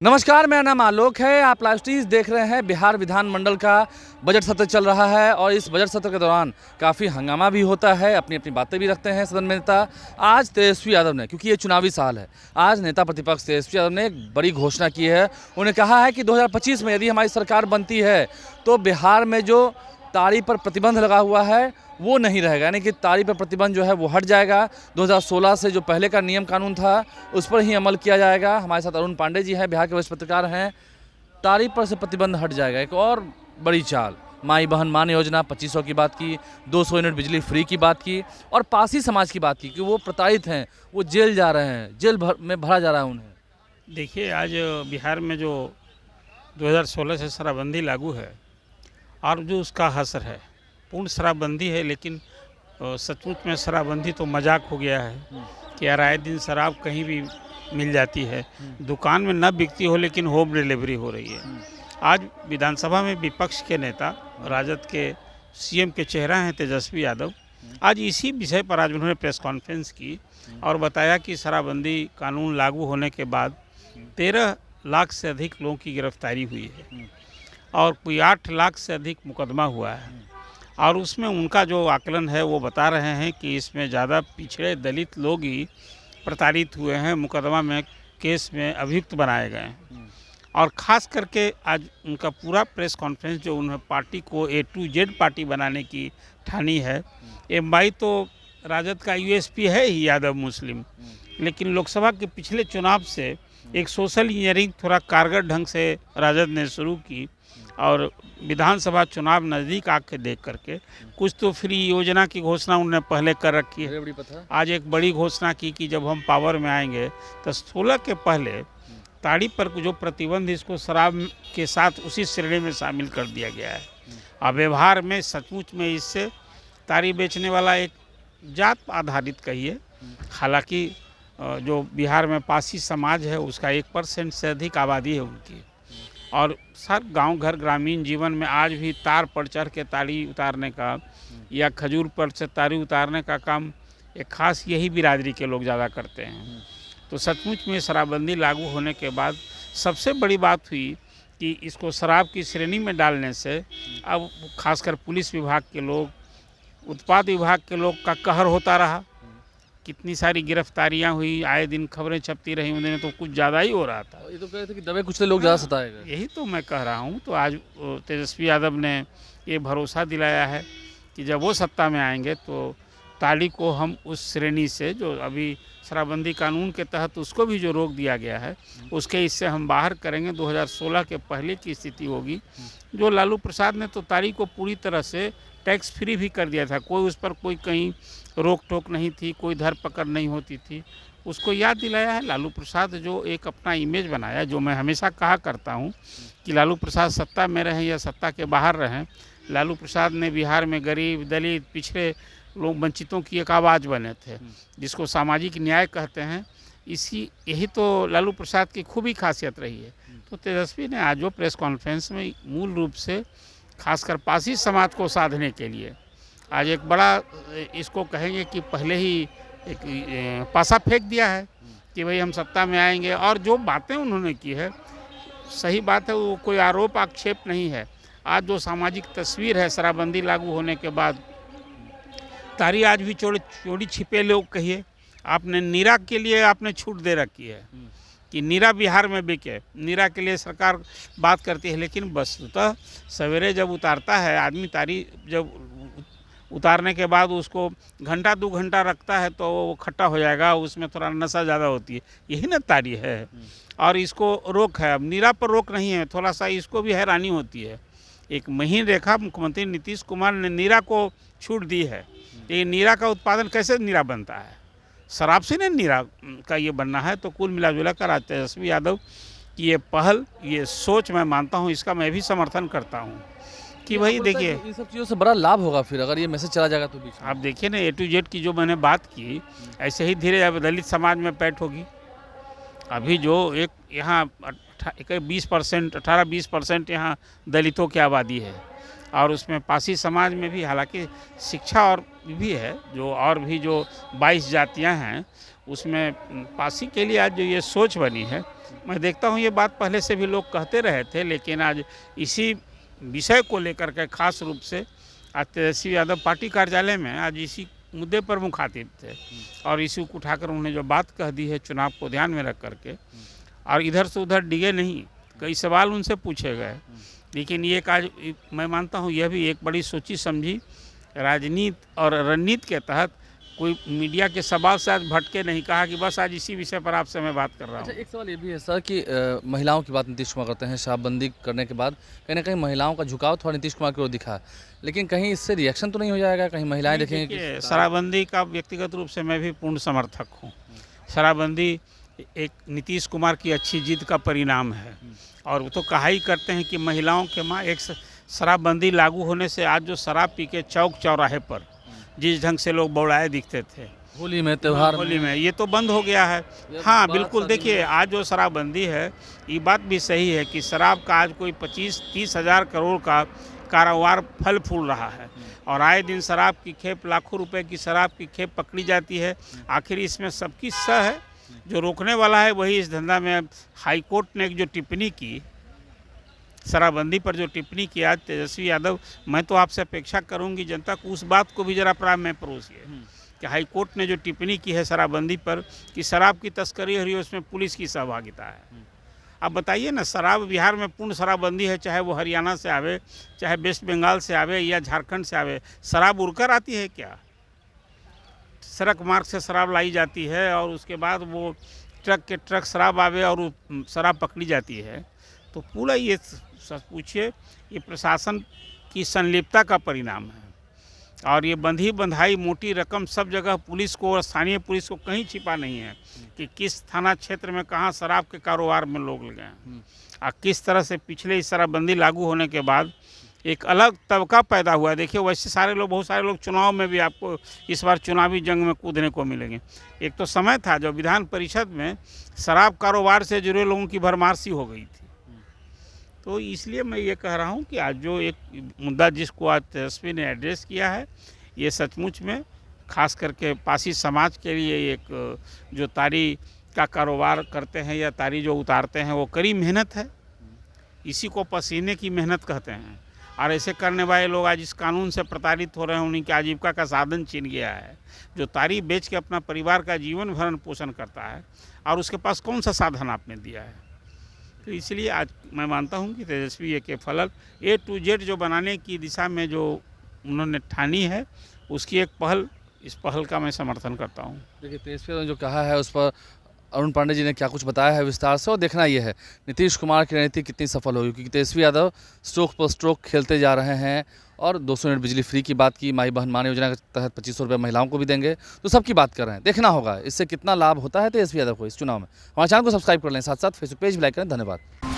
नमस्कार, मेरा नाम आलोक है। आप लाइव स्ट्रीज देख रहे हैं। बिहार विधानमंडल का बजट सत्र चल रहा है और इस बजट सत्र के दौरान काफ़ी हंगामा भी होता है, अपनी अपनी बातें भी रखते हैं सदन में नेता। आज तेजस्वी यादव ने, क्योंकि ये चुनावी साल है, आज नेता प्रतिपक्ष तेजस्वी यादव ने एक बड़ी घोषणा की है। उन्होंने कहा है कि 2025 में यदि हमारी सरकार बनती है तो बिहार में जो ताड़ी पर प्रतिबंध लगा हुआ है वो नहीं रहेगा, यानी कि ताड़ी पर प्रतिबंध जो है वो हट जाएगा। 2016 से जो पहले का नियम कानून था उस पर ही अमल किया जाएगा। हमारे साथ अरुण पांडे जी हैं, बिहार के वरिष्ठ पत्रकार हैं। ताड़ी पर से प्रतिबंध हट जाएगा। एक और बड़ी चाल, माई बहन मान योजना 2500 की बात की, 200 यूनिट बिजली फ्री की बात की और पासी समाज की बात की कि वो प्रताड़ित हैं, वो जेल जा रहे हैं, में भरा जा रहा है उन्हें। देखिए, आज बिहार में जो 2016 से शराबबंदी लागू है और जो उसका असर है, पूर्ण शराबबंदी है, लेकिन सचमुच में शराबबंदी तो मजाक हो गया है कि यार आए दिन शराब कहीं भी मिल जाती है, दुकान में न बिकती हो लेकिन होम डिलीवरी हो रही है। आज विधानसभा में विपक्ष के नेता, राजद के सीएम के चेहरा हैं तेजस्वी यादव, आज इसी विषय पर आज उन्होंने प्रेस कॉन्फ्रेंस की और बताया कि शराबबंदी कानून लागू होने के बाद 13 लाख से अधिक लोगों की गिरफ्तारी हुई है और कोई 8 लाख से अधिक मुकदमा हुआ है। और उसमें उनका जो आकलन है वो बता रहे हैं कि इसमें ज़्यादा पिछड़े दलित लोग ही प्रताड़ित हुए हैं, मुकदमा में, केस में अभियुक्त बनाए गए हैं। और ख़ास करके आज उनका पूरा प्रेस कॉन्फ्रेंस जो उन्होंने पार्टी को A to Z पार्टी बनाने की ठानी है। MI तो राजद का USP है ही, यादव मुस्लिम, लेकिन लोकसभा के पिछले चुनाव से एक सोशल इंजीनियरिंग थोड़ा कारगर ढंग से राजद ने शुरू की और विधानसभा चुनाव नज़दीक आके देख करके कुछ तो फ्री योजना की घोषणा उन्होंने पहले कर रखी है। आज एक बड़ी घोषणा की कि जब हम पावर में आएंगे तो 16 के पहले ताड़ी पर जो प्रतिबंध, इसको शराब के साथ उसी श्रेणी में शामिल कर दिया गया है। अब व्यवहार में सचमुच में इससे ताड़ी बेचने वाला एक जात आधारित कहिए, हालांकि जो बिहार में पासी समाज है उसका 1% से अधिक आबादी है उनकी, और सर गांव घर ग्रामीण जीवन में आज भी तार पर चढ़ के ताड़ी उतारने का या खजूर पर से ताड़ी उतारने का काम एक खास यही बिरादरी के लोग ज़्यादा करते हैं। तो सचमुच में शराबबंदी लागू होने के बाद सबसे बड़ी बात हुई कि इसको शराब की श्रेणी में डालने से अब खासकर पुलिस विभाग के लोग, उत्पाद विभाग के लोग का कहर होता रहा। कितनी सारी गिरफ्तारियां हुई, आए दिन खबरें छपती रही, उन्हें तो कुछ ज़्यादा ही हो रहा था। ये तो कह रहे थे कि दबे कुचले लोग ज़्यादा सताएगा। यही तो मैं कह रहा हूँ। तो आज तेजस्वी यादव ने ये भरोसा दिलाया है कि जब वो सत्ता में आएंगे तो ताड़ी को हम उस श्रेणी से, जो अभी शराबबंदी कानून के तहत उसको भी जो रोक दिया गया है, उसके इससे हम बाहर करेंगे। 2016 के पहले की स्थिति होगी। जो लालू प्रसाद ने तो ताड़ी को पूरी तरह से टैक्स फ्री भी कर दिया था, कोई उस पर कोई कहीं रोक टोक नहीं थी, कोई धरपकड़ नहीं होती थी। उसको याद दिलाया है लालू प्रसाद, जो एक अपना इमेज बनाया, जो मैं हमेशा कहा करता हूँ कि लालू प्रसाद सत्ता में रहें या सत्ता के बाहर रहें, लालू प्रसाद ने बिहार में गरीब, दलित, पिछड़े लोग, वंचितों की एक आवाज़ बने थे, जिसको सामाजिक न्याय कहते हैं। यही तो लालू प्रसाद की खूबी खासियत रही है। तो तेजस्वी ने आज जो प्रेस कॉन्फ्रेंस में मूल रूप से खासकर पासी समाज को साधने के लिए आज एक बड़ा, इसको कहेंगे कि पहले ही एक पासा फेंक दिया है कि भाई हम सत्ता में आएंगे। और जो बातें उन्होंने की है, सही बात है, वो कोई आरोप आक्षेप नहीं है। आज जो सामाजिक तस्वीर है शराबबंदी लागू होने के बाद, ताड़ी आज भी चोरी छिपे लोग कहिए, आपने नीरा के लिए आपने छूट दे रखी है कि नीरा बिहार में बिके, नीरा के लिए सरकार बात करती है, लेकिन वस्तुतः सवेरे जब उतारता है आदमी, ताड़ी जब उतारने के बाद उसको घंटा 2 घंटा रखता है तो वो खट्टा हो जाएगा, उसमें थोड़ा नशा ज़्यादा होती है, यही ना ताड़ी है। और इसको रोक है, अब नीरा पर रोक नहीं है, थोड़ा सा इसको भी हैरानी होती है। एक महीन रेखा मुख्यमंत्री नीतीश कुमार ने नीरा को छूट दी है, ये नीरा का उत्पादन कैसे नीरा बनता है, शराब से नहीं नीरा का ये बनना है। तो कुल मिला कर आज तेजस्वी यादव की ये पहल, ये सोच मैं मानता हूँ, इसका मैं भी समर्थन करता हूँ कि भाई देखिए, इन सब चीज़ों से बड़ा लाभ होगा फिर अगर ये मैसेज चला जाएगा तो बीच में। आप देखिए ना, A to Z की जो मैंने बात की, ऐसे ही धीरे अब दलित समाज में पैठ होगी। अभी जो एक यहाँ करीब 20%, 18-20% यहाँ दलितों की आबादी है। और उसमें पासी समाज में भी हालांकि शिक्षा और भी है, जो और भी जो 22 जातियाँ हैं उसमें पासी के लिए आज जो ये सोच बनी है, मैं देखता हूँ ये बात पहले से भी लोग कहते रहे थे, लेकिन आज इसी विषय को लेकर के खास रूप से आज तेजस्वी यादव पार्टी कार्यालय में आज इसी मुद्दे पर मुखातिब थे और इसी को उठाकर उन्होंने जो बात कह दी है चुनाव को ध्यान में रख करके, और इधर से उधर डिगे नहीं, कई सवाल उनसे पूछे गए। लेकिन ये आज मैं मानता हूँ यह भी एक बड़ी सोची समझी राजनीति और रणनीति के तहत कोई मीडिया के सवाल से आज भटके नहीं, कहा कि बस आज इसी विषय पर आपसे मैं बात कर रहा हूँ। अच्छा, एक सवाल ये भी है सर कि महिलाओं की बात नीतीश कुमार करते हैं। शराबबंदी करने के बाद कहीं ना कहीं महिलाओं का झुकाव थोड़ा नीतीश कुमार की ओर दिखा, लेकिन कहीं इससे रिएक्शन तो नहीं हो जाएगा? कहीं महिलाएं देखेंगे कि शराबबंदी का व्यक्तिगत रूप से मैं भी पूर्ण समर्थक हूँ। शराबबंदी एक नीतीश कुमार की अच्छी जिद का परिणाम है, और वो तो कहा ही करते हैं कि महिलाओं के माँ। एक शराबबंदी लागू होने से आज जो शराब पी के चौक चौराहे पर जिस ढंग से लोग बौड़ाए दिखते थे होली में, त्यौहार होली में, ये तो बंद हो गया है। हाँ बिल्कुल, देखिए आज जो शराबबंदी है ये बात भी सही है कि शराब का आज कोई 25-30 हज़ार करोड़ का कारोबार फल फूल रहा है, और आए दिन शराब की खेप, लाखों रुपए की शराब की खेप पकड़ी जाती है। आखिर इसमें सबकी सह है, जो रोकने वाला है वही इस धंधा में। हाई कोर्ट ने एक जो टिप्पणी की शराबबंदी पर, जो टिप्पणी की आज तेजस्वी यादव, मैं तो आपसे अपेक्षा करूंगी जनता को उस बात को भी जरा प्रारंभ में परोसिए कि हाई कोर्ट ने जो टिप्पणी की है शराबबंदी पर कि शराब की तस्करी हो रही है, उसमें पुलिस की सहभागिता है। अब बताइए ना, शराब बिहार में पूर्ण शराबबंदी है, चाहे वो हरियाणा से आवे, चाहे वेस्ट बंगाल से आवे या झारखंड से आवे, शराब उड़कर आती है क्या? सड़क मार्ग से शराब लाई जाती है और उसके बाद वो ट्रक के ट्रक शराब आवे और शराब पकड़ी जाती है। तो पूरा ये सच पूछिए, ये प्रशासन की संलिप्तता का परिणाम है। और ये बंधी बंधाई मोटी रकम सब जगह पुलिस को और स्थानीय पुलिस को कहीं छिपा नहीं है कि किस थाना क्षेत्र में कहाँ शराब के कारोबार में लोग लगे हैं, और किस तरह से पिछले इस शराबबंदी लागू होने के बाद एक अलग तबका पैदा हुआ है। देखिए वैसे सारे लोग, बहुत सारे लोग चुनाव में भी आपको इस बार चुनावी जंग में कूदने को मिलेंगे। एक तो समय था जब विधान परिषद में शराब कारोबार से जुड़े लोगों की भरमार सी हो गई थी। तो इसलिए मैं ये कह रहा हूँ कि आज जो एक मुद्दा जिसको आज तेजस्वी ने एड्रेस किया है, ये सचमुच में खास करके पासी समाज के लिए एक जो तारी का कारोबार करते हैं या तारी जो उतारते हैं वो कड़ी मेहनत है, इसी को पसीने की मेहनत कहते हैं। और ऐसे करने वाले लोग आज इस कानून से प्रताड़ित हो रहे हैं, उन्हीं की आजीविका का साधन छीन गया है। जो तारी बेच के अपना परिवार का जीवन भरण पोषण करता है, और उसके पास कौन सा साधन आपने दिया है? तो इसलिए आज मैं मानता हूं कि तेजस्वी ये के फलक A to Z जो बनाने की दिशा में जो उन्होंने ठानी है, उसकी एक पहल, इस पहल का मैं समर्थन करता हूं। देखिए तेजस्वी यादव ने जो कहा है उस पर अरुण पांडे जी ने क्या कुछ बताया है विस्तार से, और देखना ये है नीतीश कुमार की रणनीति कितनी सफल होगी, क्योंकि तेजस्वी यादव स्ट्रोक पर स्ट्रोक खेलते जा रहे हैं। और 200 यूनिट बिजली फ्री की बात की, माई बहन मान योजना के तहत 2500 रुपये महिलाओं को भी देंगे, तो सबकी बात कर रहे हैं। देखना होगा इससे कितना लाभ होता है तेजस्वी यादव को इस चुनाव में। हमारे चैनल को सब्सक्राइब कर लें, साथ साथ फेसबुक पेज भी लाइक करें। धन्यवाद।